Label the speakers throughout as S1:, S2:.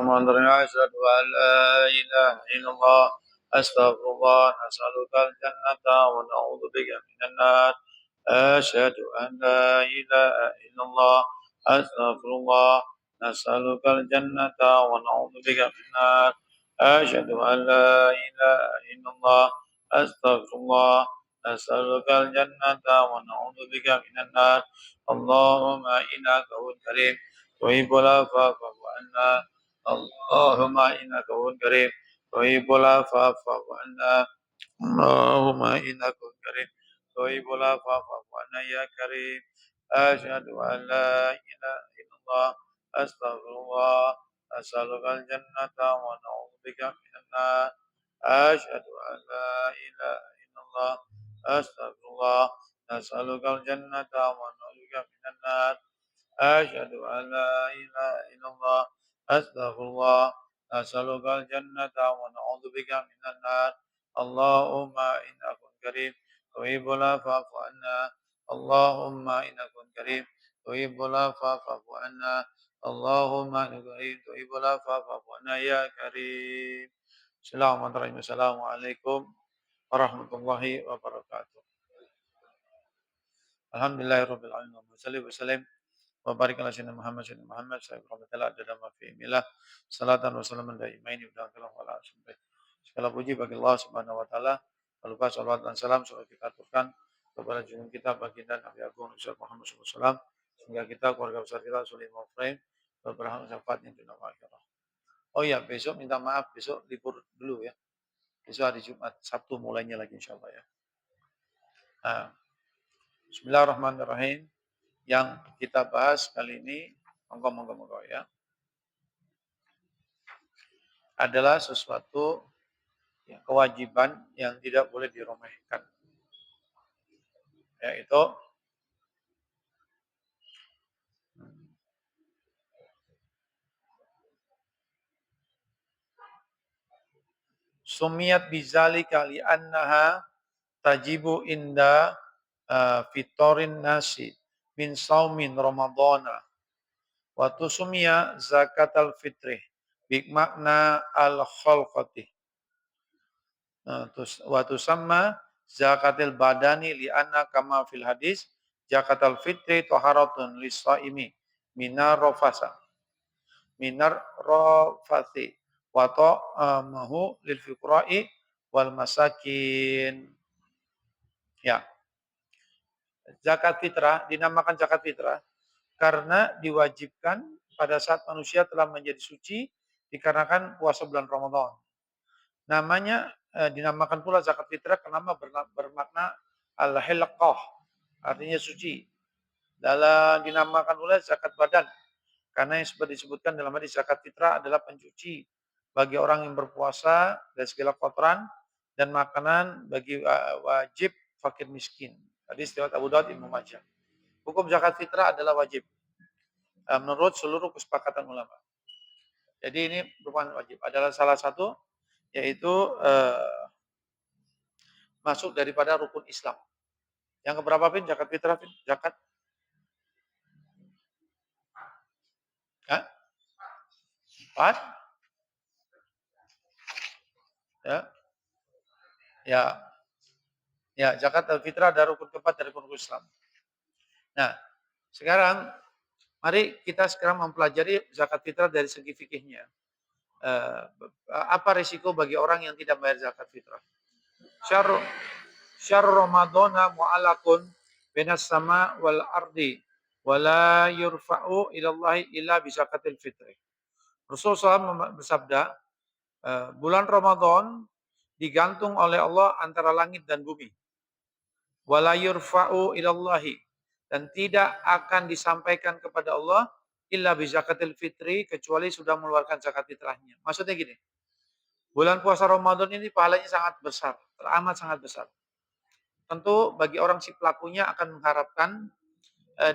S1: Bismillahirrahmanirrahim. Asyhadu an la ilaha illallah. Astaghfirullah. Nas'alukal jannata wa na'udzubika minan nar. Asyhadu an la ilaha illallah. Astaghfirullah. Nas'alukal jannata wa na'udzubika minan nar. Asyhadu an la ilaha illallah. Astaghfirullah. Nas'alukal jannata wa na'udzubika minan nar. Allahumma innaka huwal karim. وهب العفو فاعف عنا اللهم إنك هو كريم وهب العفو فاعف عنا اللهم إنك هو كريم وهب العفو فاعف عنا يا كريم أشهد أن لا إله إلا الله أستغفر الله أسألك الجنة ونعوذ بك من النار أشهد أن لا إله إلا الله أستغفر الله أسألك الجنة ونعوذ بك من النار أشهد أن لا إله إلا الله أستغفر الله أسألك الجنة ونعوذ بك من النار اللهم إنك كريم تحب العفو فاعف عنا اللهم إنك كريم تحب العفو فاعف عنا اللهم إنك كريم تحب العفو فاعف عنا يا كريم. Assalamualaikum warahmatullahi wabarakatuh. Alhamdulillahirabbil alamin. Wassalatu wassalamu wa barik ala sayyidina Muhammad sallallahu alaihi wa sallam. Salatan wa salaman daimaini wa dalam wala asmi. Segala puji bagi Allah Subhanahu wa taala. Lupa salawat dan salam semoga kita aturkan kepada junjungan kita baginda Nabi Agung Muhammad sallallahu alaihi wasallam sehingga kita keluarga besar kita Sulaiman Mufraim berberhak syafaat yang dunia akhirat. Oh iya, besok minta maaf, besok libur dulu ya. Besok hari Jumat, Sabtu mulainya lagi insyaallah ya. Nah, Bismillahirrahmanirrahim. Yang kita bahas kali ini, monggo ya, adalah sesuatu ya, kewajiban yang tidak boleh diremehkan, yaitu sumiyat bizalika li'annaha tajibu inda fitorin nasi min saumin ramadana wa tusumiya zakatal fitri bikmakna al-khalqati wa tusamma zakatil badani li'anna kama fil hadis zakatal fitri taharatun lis-shaimi minar rafasi wa ta'amahu lil fuqara'i wal masakin. Ya. Zakat fitrah dinamakan zakat fitrah karena diwajibkan pada saat manusia telah menjadi suci dikarenakan puasa bulan Ramadan. Namanya dinamakan pula zakat fitrah karena bermakna al-hilqah, artinya suci. Dalam dinamakan pula zakat badan karena yang seperti disebutkan dalam hadis zakat fitrah adalah pencuci bagi orang yang berpuasa dari segala kotoran dan makanan bagi wajib fakir miskin. Hadis riwayat Abu Daud Ibnu Majah. Hukum zakat fitrah adalah wajib menurut seluruh kesepakatan ulama. Jadi ini merupakan wajib. Adalah salah satu yaitu masuk daripada rukun Islam. Yang keberapa pin zakat fitrah? Zakat? Hah? 4? Ya. Ya. Ya, zakat fitrah ada rukun keempat dari rukun Islam. Nah, sekarang mari kita sekarang mempelajari zakat fitrah dari segi fikihnya. Apa risiko bagi orang yang tidak bayar zakat fitrah? Syarru Ramadana mu'alakun binas sama wal ardi wala yurfa'u ilallahi illa bizakatil fitri. Rasulullah SAW bersabda, bulan Ramadan digantung oleh Allah antara langit dan bumi. Wala yurfa'u ilallahi, dan tidak akan disampaikan kepada Allah illa bizakatil fitri, kecuali sudah mengeluarkan zakat fitrahnya. Maksudnya gini, bulan puasa Ramadan ini pahalanya sangat besar, teramat sangat besar. Tentu bagi orang si pelakunya akan mengharapkan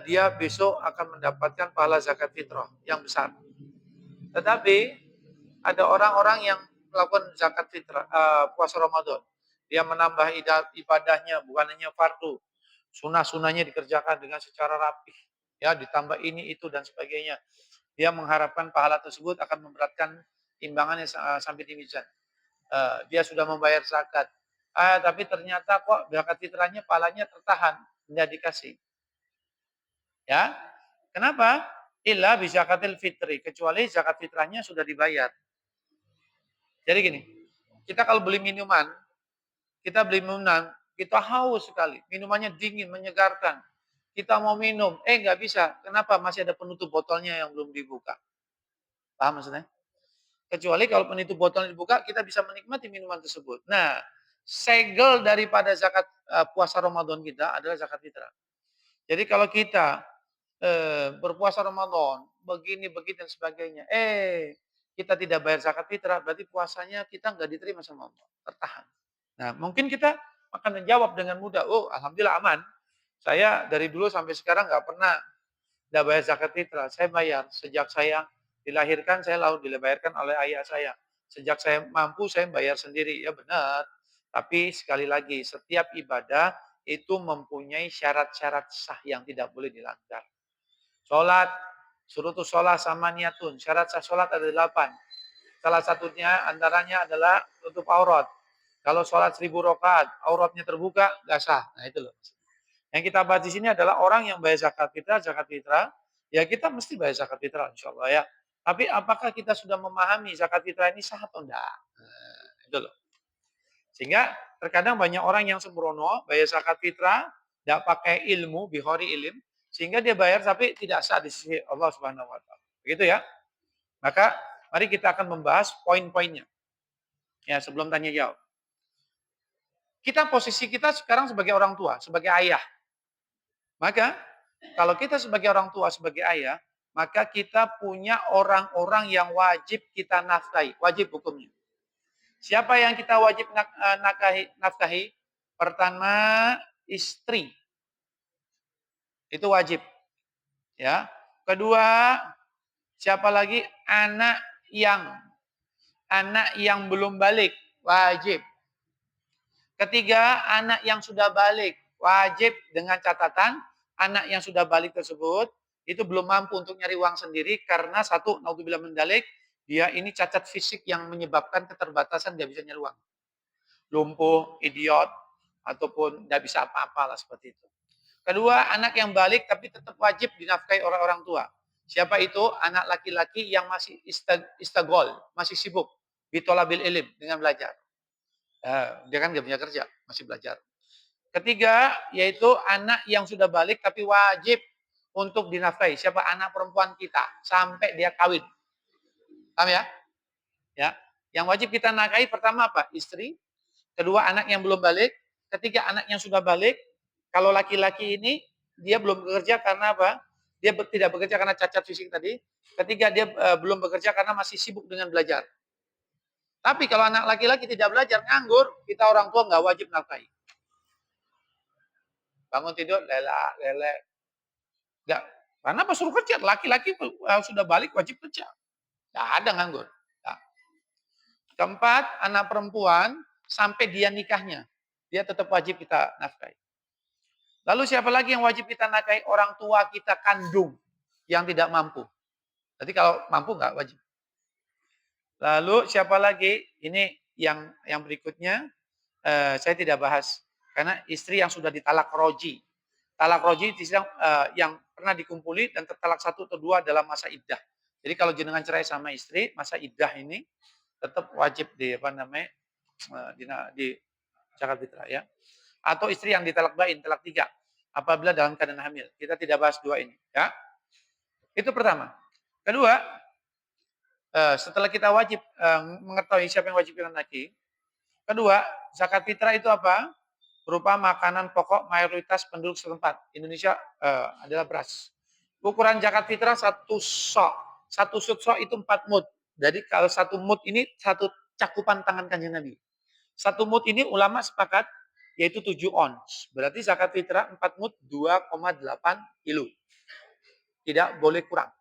S1: dia besok akan mendapatkan pahala zakat fitrah yang besar. Tetapi ada orang-orang yang melakukan zakat fitrah puasa Ramadan. Dia menambah ibadahnya, bukan hanya fardu. Sunah-sunahnya dikerjakan dengan secara rapih. Ya, ditambah ini, itu, dan sebagainya. dia mengharapkan pahala tersebut akan memberatkan timbangannya sampai di mizan. Dia sudah membayar zakat. Tapi ternyata kok zakat fitrahnya pahalanya tertahan, tidak dikasih. Ya. Kenapa? Illa bi zakatil fitri, kecuali zakat fitrahnya sudah dibayar. Jadi gini, kita kalau beli minuman, kita haus sekali. Minumannya dingin, menyegarkan. Kita mau minum, nggak bisa. Kenapa? Masih ada penutup botolnya yang belum dibuka. Paham maksudnya? Kecuali kalau penutup botol dibuka, kita bisa menikmati minuman tersebut. Nah, segel daripada zakat puasa Ramadan kita adalah zakat fitrah. Jadi kalau kita berpuasa Ramadan, begini, begitu dan sebagainya, kita tidak bayar zakat fitrah, berarti puasanya kita nggak diterima sama Allah, tertahan. Nah, mungkin kita akan menjawab dengan mudah, oh alhamdulillah aman. Saya dari dulu sampai sekarang nggak pernah nggak bayar zakat fitrah. Saya bayar sejak saya dilahirkan, saya lalu dibayarkan oleh ayah saya. Sejak saya mampu, saya bayar sendiri. Ya benar. Tapi sekali lagi, setiap ibadah itu mempunyai syarat-syarat sah yang tidak boleh dilanggar. Sholat, surutus sholat sama niatun. Syarat sah sholat ada 8. Salah satunya antaranya adalah tutup aurat. Kalau sholat 1000 rakaat, auratnya terbuka, nggak sah. Nah itu loh. Yang kita bahas di sini adalah orang yang bayar zakat fitrah, ya kita mesti bayar zakat fitrah insya Allah ya. Tapi apakah kita sudah memahami zakat fitrah ini sah atau enggak? Nah, itu loh. Sehingga terkadang banyak orang yang sembrono bayar zakat fitrah, tidak pakai ilmu, bihori ilim, sehingga dia bayar tapi tidak sah di sisi Allah Subhanahu wa taala. Begitu ya. Maka mari kita akan membahas poin-poinnya. Ya, sebelum tanya jawab. Posisi kita sekarang sebagai orang tua, sebagai ayah. Maka kalau kita sebagai orang tua, sebagai ayah, maka kita punya orang-orang yang wajib kita nafkahi, wajib hukumnya. Siapa yang kita wajib nafkahi? Pertama, istri. Itu wajib. Ya. Kedua, siapa lagi? Anak yang belum balik, wajib. Ketiga, anak yang sudah balik, wajib dengan catatan anak yang sudah balik tersebut itu belum mampu untuk nyari uang sendiri karena satu, naudzubillah mendalik, dia ini cacat fisik yang menyebabkan keterbatasan dia bisa nyari uang. Lumpuh, idiot, ataupun tidak bisa apa-apa lah seperti itu. Kedua, anak yang balik tapi tetap wajib dinafkahi oleh orang tua. Siapa itu? Anak laki-laki yang masih istagol, masih sibuk bitolabil ilim dengan belajar. Dia kan nggak punya kerja, masih belajar. Ketiga, yaitu anak yang sudah balik tapi wajib untuk dinafkahi. Siapa? Anak perempuan kita sampai dia kawin. Paham ya? Ya. Yang wajib kita nafkahi pertama apa? Istri. Kedua, anak yang belum balik. Ketiga, anak yang sudah balik. Kalau laki-laki ini dia belum bekerja karena apa? Dia tidak bekerja karena cacat fisik tadi. Ketiga, dia belum bekerja karena masih sibuk dengan belajar. Tapi kalau anak laki-laki tidak belajar, nganggur, kita orang tua nggak wajib nafkahi. Bangun tidur, lele. Nggak. Karena pas suruh kerja, laki-laki sudah balik wajib kerja. Nggak ada nganggur. Nah. Keempat, anak perempuan sampai dia nikahnya. Dia tetap wajib kita nafkahi. Lalu siapa lagi yang wajib kita nafkahi? Orang tua kita kandung yang tidak mampu. Jadi kalau mampu nggak wajib. Lalu siapa lagi? Ini yang berikutnya saya tidak bahas karena istri yang sudah ditalak roji. Talak roji yang pernah dikumpuli dan tertalak 1 atau 2 dalam masa iddah. Jadi kalau jenengan cerai sama istri, masa iddah ini tetap wajib di zakat fitrah ya. Atau istri yang ditalak bain, talak 3 apabila dalam keadaan hamil. Kita tidak bahas 2 ini ya. Itu pertama. Kedua, setelah kita wajib mengetahui siapa yang wajib kita nafkahi. Kedua, zakat fitrah itu apa? Berupa makanan pokok mayoritas penduduk setempat. Indonesia adalah beras. Ukuran zakat fitrah 1 sok. 1 sok itu 4 mud. Jadi kalau 1 mud ini 1 cakupan tangan Kanjeng Nabi. 1 mud ini ulama sepakat yaitu 7 ons. Berarti zakat fitrah 4 mud 2,8 kilo. Tidak boleh kurang.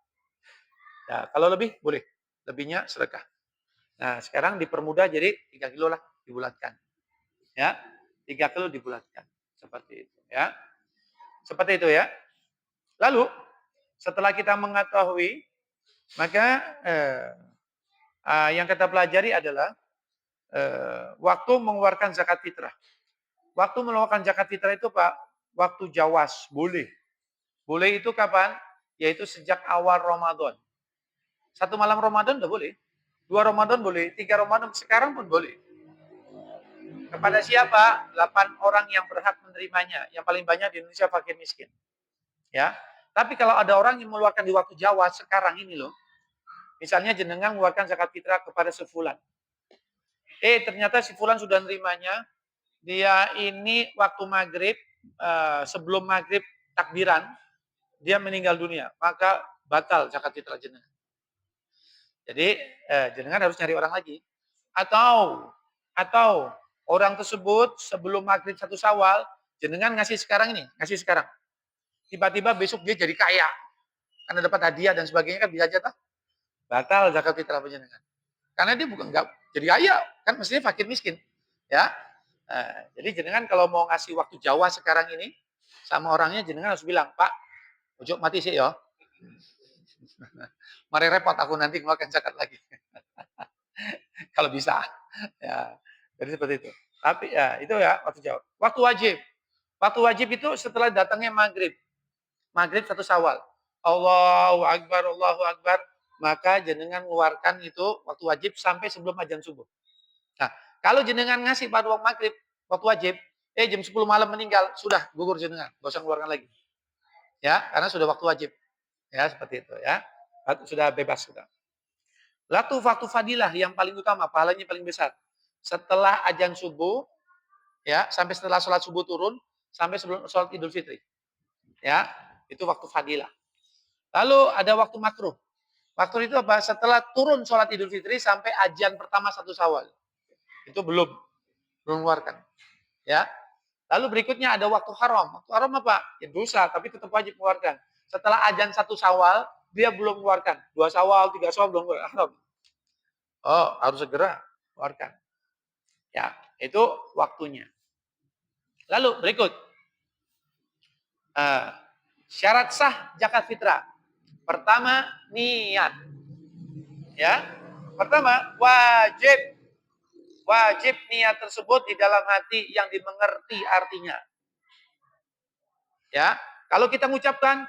S1: Nah, kalau lebih boleh. Lebihnya sedekah. Nah, sekarang dipermudah jadi 3 kilo lah dibulatkan. Ya. 3 kilo dibulatkan. Seperti itu ya. Seperti itu ya. Lalu setelah kita mengetahui Maka yang kita pelajari adalah waktu mengeluarkan zakat fitrah. Waktu mengeluarkan zakat fitrah itu Pak, waktu jawas, boleh. Boleh itu kapan? Yaitu sejak awal Ramadan. Satu malam Ramadan udah boleh. Dua Ramadan boleh, tiga Ramadan sekarang pun boleh. Kepada siapa? 8 orang yang berhak menerimanya. Yang paling banyak di Indonesia fakir miskin. Ya. Tapi kalau ada orang yang mengeluarkan di waktu Jawa sekarang ini loh. Misalnya jenengan mengeluarkan zakat fitrah kepada sefulan. Ternyata si fulan sudah menerimanya. Dia ini waktu maghrib, sebelum maghrib takbiran, dia meninggal dunia. Maka batal zakat fitrah jenengan. Jadi jenengan harus cari orang lagi. Atau orang tersebut sebelum maghrib 1 Syawal, jenengan ngasih sekarang ini, ngasih sekarang. Tiba-tiba besok dia jadi kaya. Karena dapat hadiah dan sebagainya kan bisa aja tak? Batal zakat fitrah jenengan. Karena dia bukan enggak jadi kaya, kan mestinya fakir miskin. Ya. Jadi jenengan kalau mau ngasih waktu Jawa sekarang ini sama orangnya jenengan harus bilang, "Pak, ojo mati sih ya." Mari repot aku nanti ngeluarkan zakat lagi. Kalau bisa. Ya. Jadi seperti itu. Tapi ya itu ya waktu Jawa. Waktu wajib. Waktu wajib itu setelah datangnya maghrib. Maghrib 1 Syawal. Allahu Akbar, Allahu Akbar. Maka jenengan mengeluarkan itu waktu wajib sampai sebelum azan subuh. Nah, kalau jenengan ngasih pada waktu maghrib, waktu wajib, jam 10 malam meninggal, sudah gugur jenengan. Gak usah mengeluarkan lagi. Ya, karena sudah waktu wajib. Ya, seperti itu ya. Sudah bebas sudah. Waktu fadilah yang paling utama, pahalanya paling besar. Setelah azan subuh, ya, sampai setelah sholat subuh turun, sampai sebelum sholat Idul Fitri. Ya, itu waktu fadilah. Lalu ada waktu makruh. Waktu itu apa? Setelah turun sholat Idul Fitri sampai azan pertama 1 Syawal. Itu belum mengeluarkan. Ya. Lalu berikutnya ada waktu haram. Waktu haram apa? Ya dosa, tapi tetap wajib mengeluarkan. Setelah azan 1 Syawal, dia belum mengeluarkan. 2 Syawal, 3 Syawal belum mengeluarkan. Haram. Oh, harus segera keluarkan. Ya, itu waktunya. Lalu berikut. Syarat sah zakat fitrah. Pertama, niat. Ya. Pertama, wajib niat tersebut di dalam hati yang dimengerti artinya. Ya. Kalau kita mengucapkan,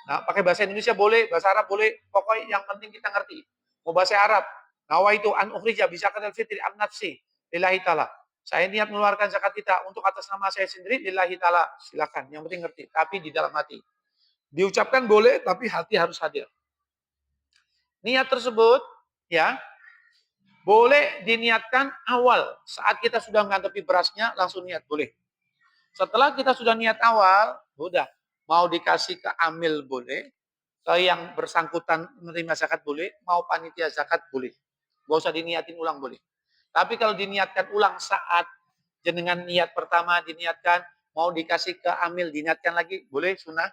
S1: nah, pakai bahasa Indonesia boleh, bahasa Arab boleh, pokoknya yang penting kita ngerti. Mau bahasa Arab, nawaitu an ukhrija bi zakatil fitri an nafsi lillahi taala. Saya niat mengeluarkan zakat fitrah untuk atas nama saya sendiri lillahi taala. Silakan, yang penting ngerti, tapi di dalam hati. Diucapkan boleh, tapi hati harus hadir. Niat tersebut, ya, boleh diniatkan awal saat kita sudah menghadapi berasnya, langsung niat boleh. Setelah kita sudah niat awal, udah mau dikasih ke amil boleh, ke yang bersangkutan menerima zakat boleh, mau panitia zakat boleh. Gak usah diniatin ulang boleh. Tapi kalau diniatkan ulang saat jenengan niat pertama diniatkan, mau dikasih ke amil diniatkan lagi, boleh sunnah.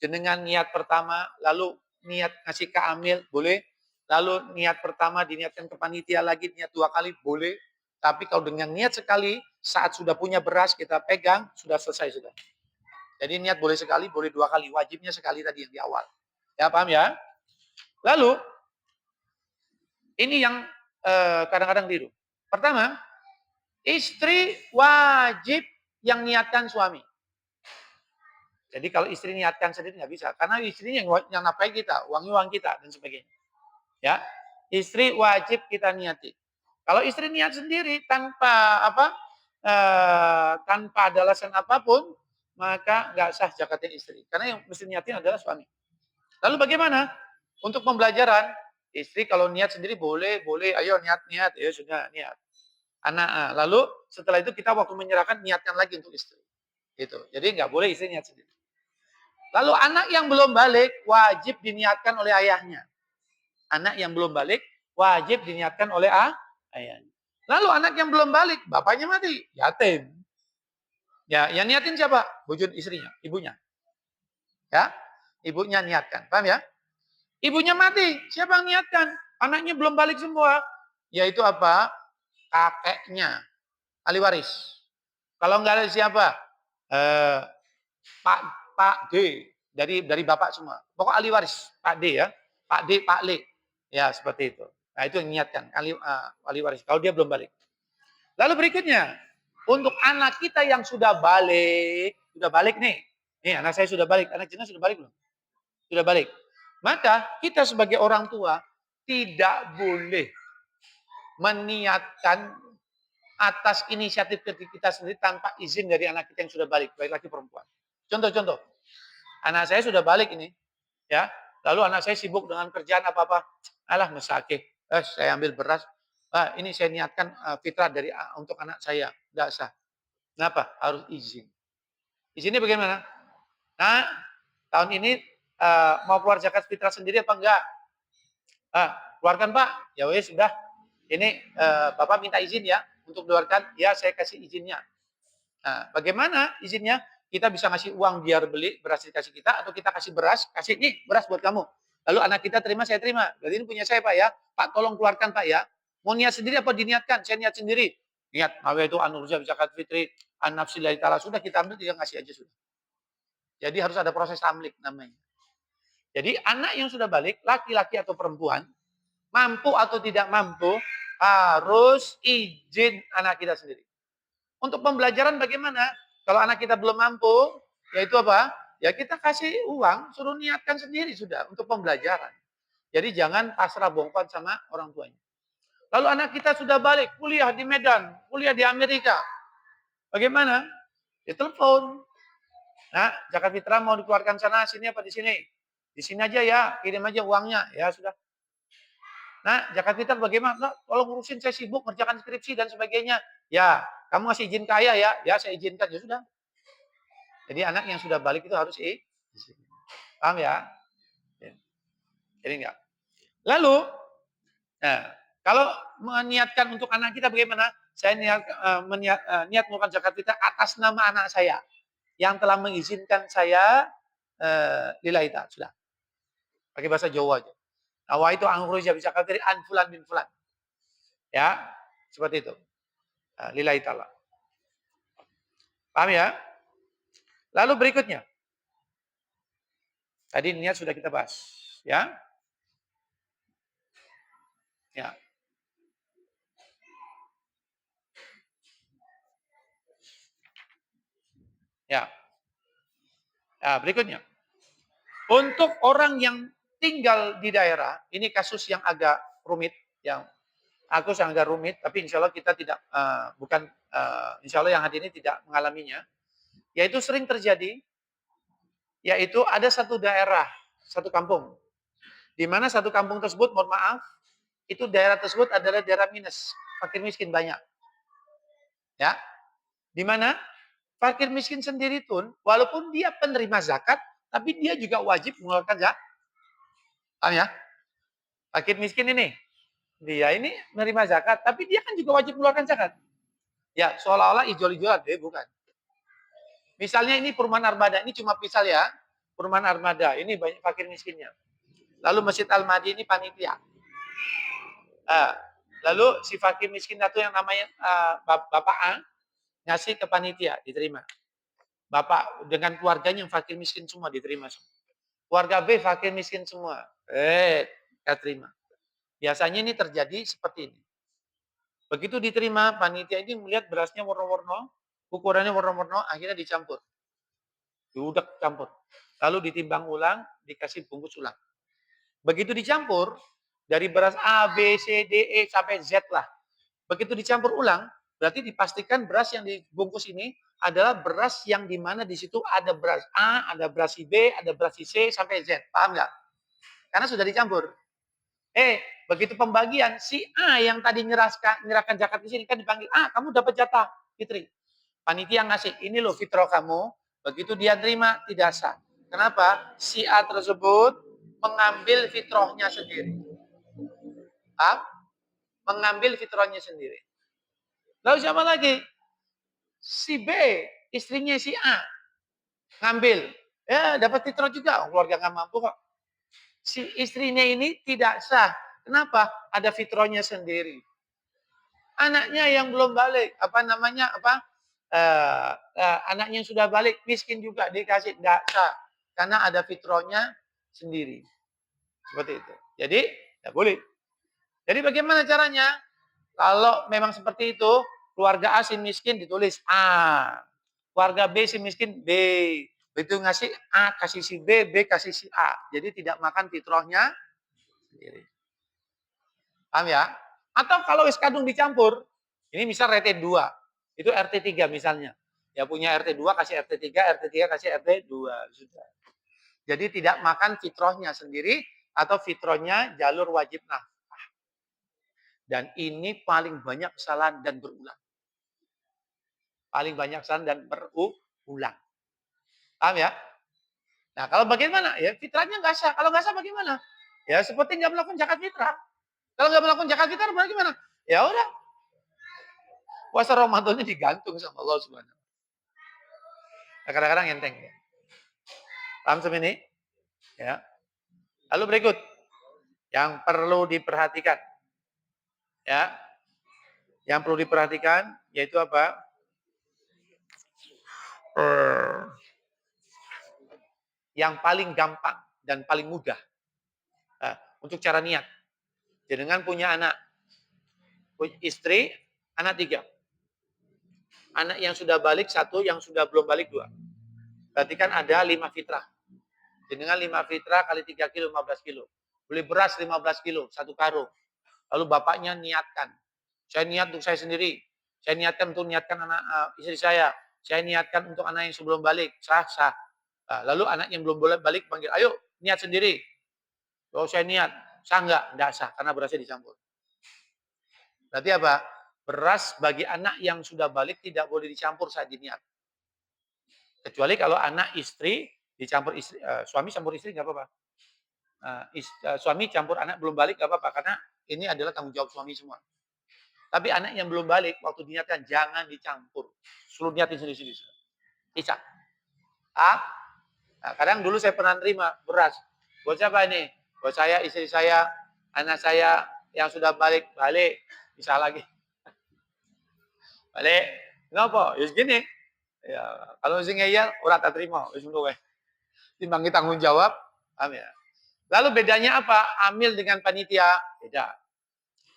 S1: Jenengan niat pertama, lalu niat ngasih ke amil, boleh. Lalu niat pertama diniatkan ke panitia lagi, niat 2 kali, boleh. Tapi kalau dengan niat sekali, saat sudah punya beras, kita pegang, sudah selesai sudah. Jadi niat boleh sekali, boleh 2 kali. Wajibnya sekali tadi yang di awal. Ya, paham ya? Lalu, ini yang kadang-kadang keliru. Pertama, istri wajib yang niatkan suami. Jadi kalau istri niatkan sendiri nggak bisa, karena istrinya yang nafkahi kita, uang kita dan sebagainya. Ya, istri wajib kita niati. Kalau istri niat sendiri tanpa tanpa ada alasan apapun, maka nggak sah zakatnya istri. Karena yang mesti niatin adalah suami. Lalu bagaimana? Untuk pembelajaran, istri kalau niat sendiri boleh, ayo niat, ya sudah niat. Anak, lalu setelah itu kita waktu menyerahkan niatkan lagi untuk istri. Gitu. Jadi nggak boleh istri niat sendiri. Lalu anak yang belum balik wajib diniatkan oleh ayahnya. Anak yang belum balik wajib diniatkan oleh ayahnya. Lalu anak yang belum balik, bapaknya mati, yatim. Ya, yang niatin siapa? Bujun istrinya, ibunya. Ya, ibunya niatkan. Paham ya? Ibunya mati, siapa yang niatkan? Anaknya belum balik semua. Yaitu apa? Kakeknya, ahli waris. Kalau nggak ada siapa? Pak Pak D dari bapak semua. Pokok ahli waris, Pak D ya. Pak D, Pak Le.
S2: Ya, seperti itu. Nah, itu yang niatkan wali waris kalau dia belum balik. Lalu berikutnya, untuk anak kita yang sudah balik nih. Nih, anak saya sudah balik, anak jenazah sudah balik belum? Sudah balik. Maka kita sebagai orang tua tidak boleh meniatkan atas inisiatif kita sendiri tanpa izin dari anak kita yang sudah balik, baik laki perempuan. Contoh-contoh, anak saya sudah balik ini, ya. Lalu anak saya sibuk dengan kerjaan apa-apa. Alah, mesake. Saya ambil beras. Ini saya niatkan fitrah dari untuk anak saya. Tidak sah. Kenapa? Harus izin. Izinnya bagaimana? Nah, tahun ini mau keluar zakat fitrah sendiri apa enggak? Keluarkan Pak. Ya wes sudah. Ini Bapak minta izin ya untuk keluarkan. Ya, saya kasih izinnya. Nah, bagaimana izinnya? Kita bisa ngasih uang biar beli beras dikasih kita, atau kita kasih beras, kasih nih beras buat kamu. Lalu anak kita terima, saya terima. Berarti ini punya saya Pak ya. Pak tolong keluarkan Pak ya. Mau niat sendiri apa diniatkan? Saya niat sendiri. Niat, mawe itu anurja zakat fitri, an-nafsillahi ta'ala. Sudah kita ambil, dia ngasih aja sudah. Jadi harus ada proses tamlik namanya. Jadi anak yang sudah balik, laki-laki atau perempuan, mampu atau tidak mampu, harus izin anak kita sendiri. Untuk pembelajaran bagaimana? Kalau anak kita belum mampu, yaitu apa? Ya kita kasih uang, suruh niatkan sendiri sudah untuk pembelajaran. Jadi jangan pasrah bongkot sama orang tuanya. Lalu anak kita sudah balik, kuliah di Medan, kuliah di Amerika. Bagaimana? Ya telepon. Nah, zakat fitrah mau dikeluarkan sana, sini apa di sini? Di sini aja ya, kirim aja uangnya. Ya sudah. Nah, zakat fitrah bagaimana? Tolong ngurusin, saya sibuk kerjakan skripsi dan sebagainya. Ya, kamu ngasih izin ke ayah ya? Ya, saya izinkan. Ya sudah. Jadi anak yang sudah balik itu harus paham ya? Jadi enggak. Lalu, nah, kalau meniatkan untuk anak kita bagaimana? Saya niat melakukan zakat fitrah atas nama anak saya yang telah mengizinkan saya lillahi ta'ala. Sudah. Pakai bahasa Jawa aja. Nah, itu angkruja bisa kafir an fulan bin fulan. Ya, seperti itu. Lillahi ta'ala. Paham ya? Lalu berikutnya. Tadi niat sudah kita bahas, ya. Ya. Ya. Nah, berikutnya. Untuk orang yang tinggal di daerah, ini kasus yang agak rumit, yang agak rumit, tapi insya Allah kita tidak, insya Allah yang hadir ini tidak mengalaminya. Yaitu sering terjadi, yaitu ada satu daerah, satu kampung, di mana satu kampung tersebut, mohon maaf, itu daerah tersebut adalah daerah minus, fakir miskin banyak. Ya, di mana fakir miskin sendiri pun, walaupun dia penerima zakat, tapi dia juga wajib mengeluarkan zakat. Paham ya? Fakir miskin ini, dia ini menerima zakat, tapi dia kan juga wajib mengeluarkan zakat. Ya, seolah-olah ijol-ijolan, bukan. Misalnya ini perumahan Armada, ini cuma misal ya, perumahan Armada, ini banyak fakir miskinnya. Lalu Masjid Al-Mahdi ini panitia. Lalu si fakir miskin satu yang namanya Bapak A, ngasih ke panitia, diterima. Bapak dengan keluarganya yang fakir miskin semua, diterima semua. Keluarga B fakir miskin semua, terima. Biasanya ini terjadi seperti ini. Begitu diterima, panitia ini melihat berasnya warna-warna, ukurannya warna-warna, akhirnya dicampur. Diudak campur. Lalu ditimbang ulang, dikasih bungkus ulang. Begitu dicampur, dari beras A, B, C, D, E, sampai Z lah. Begitu dicampur ulang, berarti dipastikan beras yang dibungkus ini adalah beras yang dimana di situ ada beras A, ada beras B, ada beras C, sampai Z. Paham nggak? Karena sudah dicampur. Begitu pembagian, si A yang tadi nyerahkan zakat di sini kan dipanggil, kamu dapat jatah fitri. Panitia ngasih, ini loh fitrah kamu. Begitu dia terima, tidak sah. Kenapa? Si A tersebut mengambil fitrahnya sendiri. Mengambil fitrahnya sendiri. Lalu siapa lagi? Si B, istrinya si A, ngambil. Ya, dapat fitrah juga. Keluarga nggak mampu kok. Si istrinya ini tidak sah. Kenapa? Ada fitrahnya sendiri. Anaknya yang belum balik, anaknya yang sudah balik, miskin juga dikasih, tidak sah. Karena ada fitrahnya sendiri. Seperti itu. Jadi, Tidak boleh. Jadi bagaimana caranya? Kalau memang seperti itu, keluarga A si miskin ditulis A. Keluarga B si miskin B. Begitu ngasih A kasih si B, B kasih si A. Jadi tidak makan fitrahnya sendiri. Paham ya? Atau kalau wis kadung dicampur, ini misal RT 2, itu RT 3 misalnya. Ya punya RT 2 kasih RT 3, RT 3 kasih RT 2. Sudah. Jadi tidak makan fitrahnya sendiri atau fitrahnya jalur wajib nafkah. Dan ini paling banyak kesalahan dan berulang. Paling banyak kesalahan dan berulang. Paham ya? Nah, kalau bagaimana? Ya fitrahnya nggak sah. Kalau nggak sah bagaimana? Ya seperti nggak melakukan zakat fitrah. Kalau nggak melakukan zakat fitrah bagaimana? Ya udah, puasa Ramadannya digantung sama Allah Subhanahu. Nah, kadang-kadang enteng ya. Paham sampai ini? Ya. Lalu berikut yang perlu diperhatikan. Ya. Yang perlu diperhatikan yaitu apa? Yang paling gampang dan paling mudah. Nah, untuk cara niat. Jenengan punya anak, punya istri, anak 3. Anak yang sudah balik 1, yang sudah belum balik 2. Berarti kan ada 5 fitrah. Dengan 5 fitrah kali 3 kilo, 15 kilo. Beli beras 15 kilo, 1 karung. Lalu bapaknya niatkan. Saya niat untuk saya sendiri. Saya niatkan untuk niatkan anak istri saya. Saya niatkan untuk anak yang sebelum balik. Sah, sah. Nah, lalu anak yang belum boleh balik panggil, ayo niat sendiri. Oh saya niat. Sah enggak sah. Karena berasnya dicampur. Berarti apa? Beras bagi anak yang sudah balik tidak boleh dicampur saat diniat. Kecuali kalau anak istri dicampur istri, suami campur istri nggak apa-apa. Suami campur anak belum balik nggak apa-apa karena ini adalah tanggung jawab suami semua. Tapi anak yang belum balik waktu diniatkan jangan dicampur. Suruh niatin sendiri-sendiri. Bisa. Nah, kadang dulu saya pernah terima beras. Buat siapa ini? Buat saya, istri saya, anak saya yang sudah balik. Bisa lagi. Balik. Kenapa? Ya segini. Ya, kalau sing ngeyel ora tak terima, wis ngono wae. Timbangi tanggung jawab, paham ya? Lalu bedanya apa? Amil dengan panitia beda.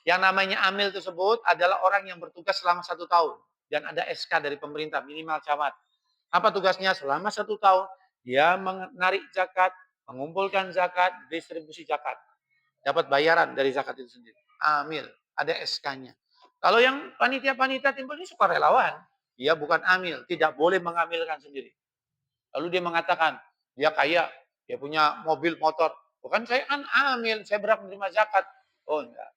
S2: Yang namanya amil tersebut adalah orang yang bertugas selama 1 tahun dan ada SK dari pemerintah minimal camat. Apa tugasnya selama 1 tahun? Dia menarik zakat, mengumpulkan zakat, distribusi zakat, dapat bayaran dari zakat itu sendiri. Amil, ada SK-nya. Kalau yang panitia-panitia timbul ini sukarelawan, dia bukan amil, tidak boleh mengamilkan sendiri. Lalu dia mengatakan, dia kaya, dia punya mobil, motor. Bukan saya kan amil, saya berhak menerima zakat. Oh enggak.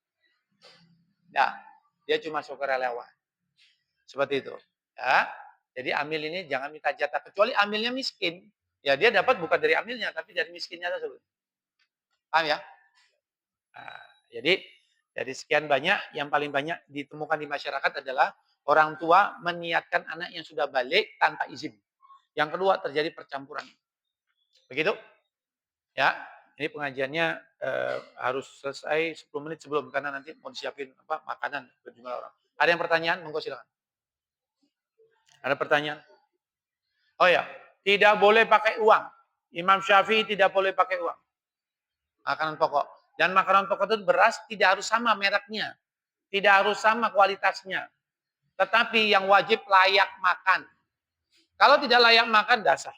S2: Enggak, dia cuma sukarelawan. Seperti itu. Ya. Jadi amil ini jangan minta jatah. Kecuali amilnya miskin. Ya dia dapat bukan dari amilnya, tapi dari miskinnya tersebut. Paham ya? Nah, jadi dari sekian banyak, yang paling banyak ditemukan di masyarakat adalah orang tua meniatkan anak yang sudah balik tanpa izin. Yang kedua terjadi percampuran. Begitu? Ya, ini pengajiannya harus selesai 10 menit sebelum karena nanti mau disiapin makanan berjumlah orang. Ada yang pertanyaan? Monggo silakan. Ada pertanyaan? Oh ya, tidak boleh pakai uang. Imam Syafi'i tidak boleh pakai uang. Makanan pokok. Dan makanan pokok itu beras tidak harus sama mereknya. Tidak harus sama kualitasnya. Tetapi yang wajib layak makan. Kalau tidak layak makan, dasar.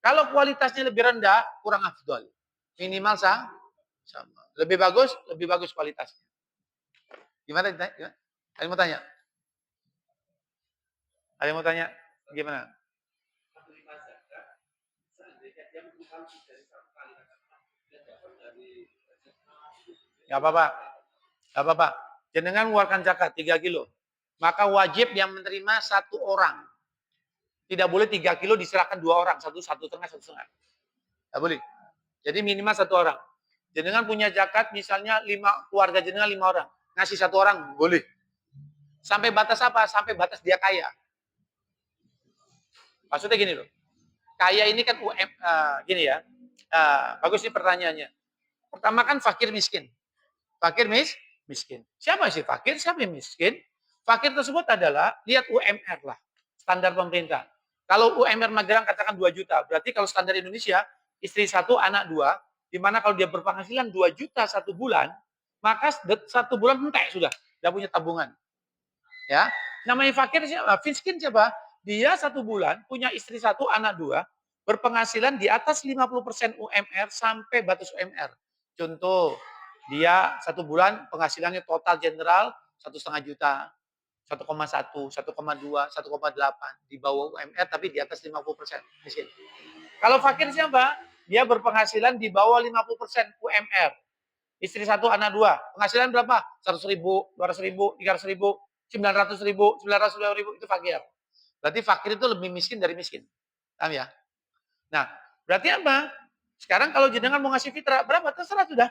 S2: Kalau kualitasnya lebih rendah, kurang afdol. Minimal sama. Lebih bagus kualitasnya. Gimana? Ada yang mau tanya? Ada yang mau tanya? Gimana? Gak apa-apa. Gak apa-apa. Jenengan mengeluarkan zakat 3 kilo. Maka wajib yang menerima 1 orang. Tidak boleh 3 kilo diserahkan 2 orang. Satu setengah. Tidak boleh. Jadi minimal 1 orang. Jenengan punya zakat misalnya 5 keluarga jenengan 5 orang. Ngasih 1 orang boleh. Sampai batas apa? Sampai batas dia kaya. Maksudnya gini loh. Kaya ini kan gini ya. Bagus nih pertanyaannya. Pertama kan fakir miskin. Fakir miskin. Siapa sih fakir? Siapa yang miskin? Fakir tersebut adalah, lihat UMR lah. Standar pemerintah. Kalau UMR Magelang katakan 2 juta. Berarti kalau standar Indonesia, istri 1, anak 2. Di mana kalau dia berpenghasilan 2 juta 1 bulan, maka 1 bulan entek sudah, dia punya tabungan. Ya, namanya fakir siapa? Miskin siapa? Dia 1 bulan punya istri 1, anak 2, berpenghasilan di atas 50% UMR sampai batas UMR. Contoh, dia 1 bulan penghasilannya total general 1,5 juta, 1,1, 1,2, 1,8 di bawah UMR tapi di atas 50% miskin. Kalau fakir siapa? Dia berpenghasilan di bawah 50% UMR. Istri 1, anak 2. Penghasilan berapa? 100.000, 200.000, 300.000, 900.000, 950.000 itu fakir. Berarti fakir itu lebih miskin dari miskin. Paham ya? Nah, berarti apa? Sekarang kalau jenengan mau ngasih fitrah, berapa? Terserah sudah.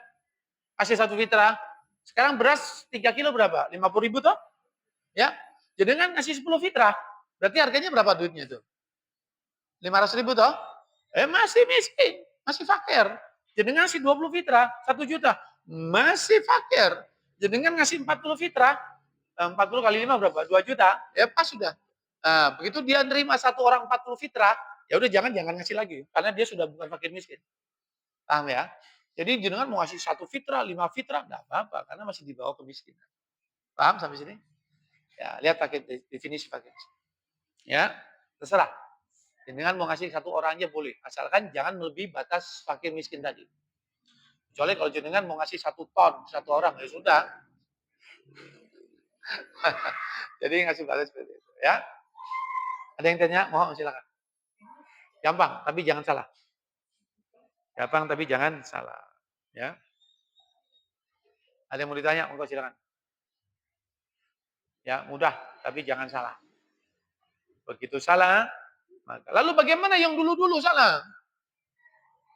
S2: Kasih 1 fitrah. Sekarang beras 3 kilo berapa? 50.000 toh? Ya. Jenengan ngasih 10 fitrah. Berarti harganya berapa duitnya itu? 500.000 toh? Masih miskin, masih fakir. Jenengan ngasih 20 fitrah, 1 juta. Masih fakir. Jenengan ngasih 40 fitrah, 40 kali 5 berapa? 2 juta. Ya pas sudah. Nah, begitu dia nerima 1 orang 40 fitrah, ya udah jangan ngasih lagi. Karena dia sudah bukan fakir miskin. Paham ya? Jadi jenengan mau ngasih 1 fitrah, 5 fitrah, enggak apa-apa. Karena masih di bawah kemiskinan. Paham sampai sini? Ya, lihat pakai definisi fakir. Ya, terserah. Dengan mau ngasih 1 orang aja boleh, asalkan jangan melebihi batas fakir miskin tadi. Kecuali kalau jenengan mau ngasih 1 ton 1 orang, ya sudah. Jadi ngasih batas seperti itu, ya. Ada yang tanya? Mohon silakan. Gampang, tapi jangan salah. Gampang tapi jangan salah, ya. Ada yang mau ditanya? Monggo silakan. Ya, mudah, tapi jangan salah. Begitu salah, maka lalu bagaimana yang dulu-dulu salah?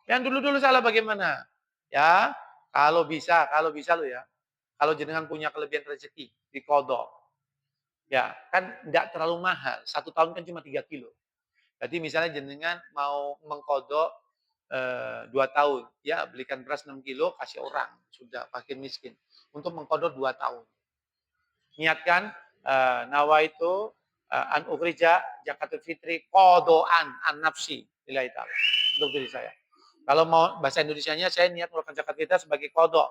S2: Yang dulu-dulu salah bagaimana? Ya, kalau bisa lo ya. Kalau jenengan punya kelebihan rezeki, dikodok. Ya, kan tidak terlalu mahal. 1 tahun kan cuma 3 kilo. Jadi misalnya jenengan mau mengkodok 2 tahun. Ya, belikan beras 6 kilo, kasih orang. Sudah, fakir miskin. Untuk mengkodok 2 tahun. Niatkan, nawaitu an ukhrija zakatul fitri kodoan an nafsi. Lillahi ta'ala. Untuk diri saya. Kalau mau bahasa Indonesianya, saya niat mengeluarkan zakat fitrah sebagai kodok.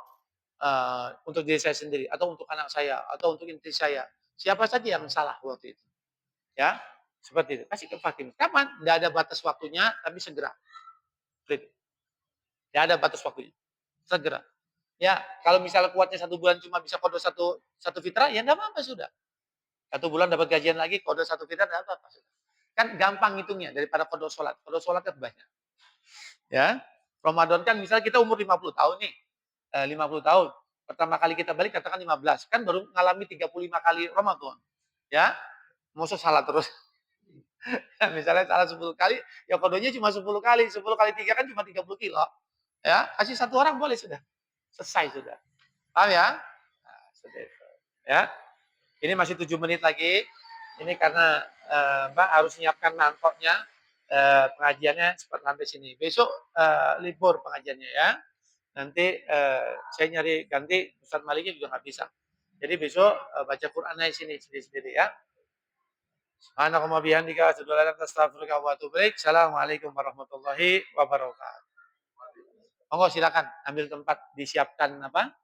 S2: Untuk diri saya sendiri, atau untuk anak saya, atau untuk istri saya. Siapa saja yang salah waktu itu. Ya, seperti itu. Kasih ke fakir. Kapan? Tidak ada batas waktunya, tapi segera. Tidak ada batas waktunya. Segera. Ya, kalau misalnya kuatnya 1 bulan cuma bisa kodok satu fitrah, ya enggak apa-apa sudah. 1 bulan dapat gajian lagi, kodok 1 fitrah, enggak apa-apa. Kan gampang hitungnya daripada kodok sholat. Kodok sholat kan banyak. Ya, Ramadan kan misalnya kita umur 50 tahun nih. 50 tahun. Pertama kali kita balik katakan 15. Kan baru ngalami 35 kali Ramadan. Ya, masa salah terus. Misalnya salah 10 kali, ya kodonya cuma 10 kali. 10 kali 3 kan cuma 30 kilo. Ya, kasih 1 orang boleh sudah. Selesai sudah. Paham ya? Nah, seperti itu. Ya. Ini masih 7 menit lagi. Ini karena Mbak harus menyiapkan mangkoknya. Pengajiannya seperti sampai sini. Besok libur pengajiannya ya. Nanti saya nyari ganti Ustaz Maliknya juga nggak bisa. Jadi besok baca Quran aja sini sendiri-sendiri ya. Subhanakallahumma bihamdika asyhadu an la ilaha illa anta astaghfiruka wa atubu ilaik. Assalamualaikum warahmatullahi wabarakatuh. Monggo silakan ambil tempat disiapkan apa?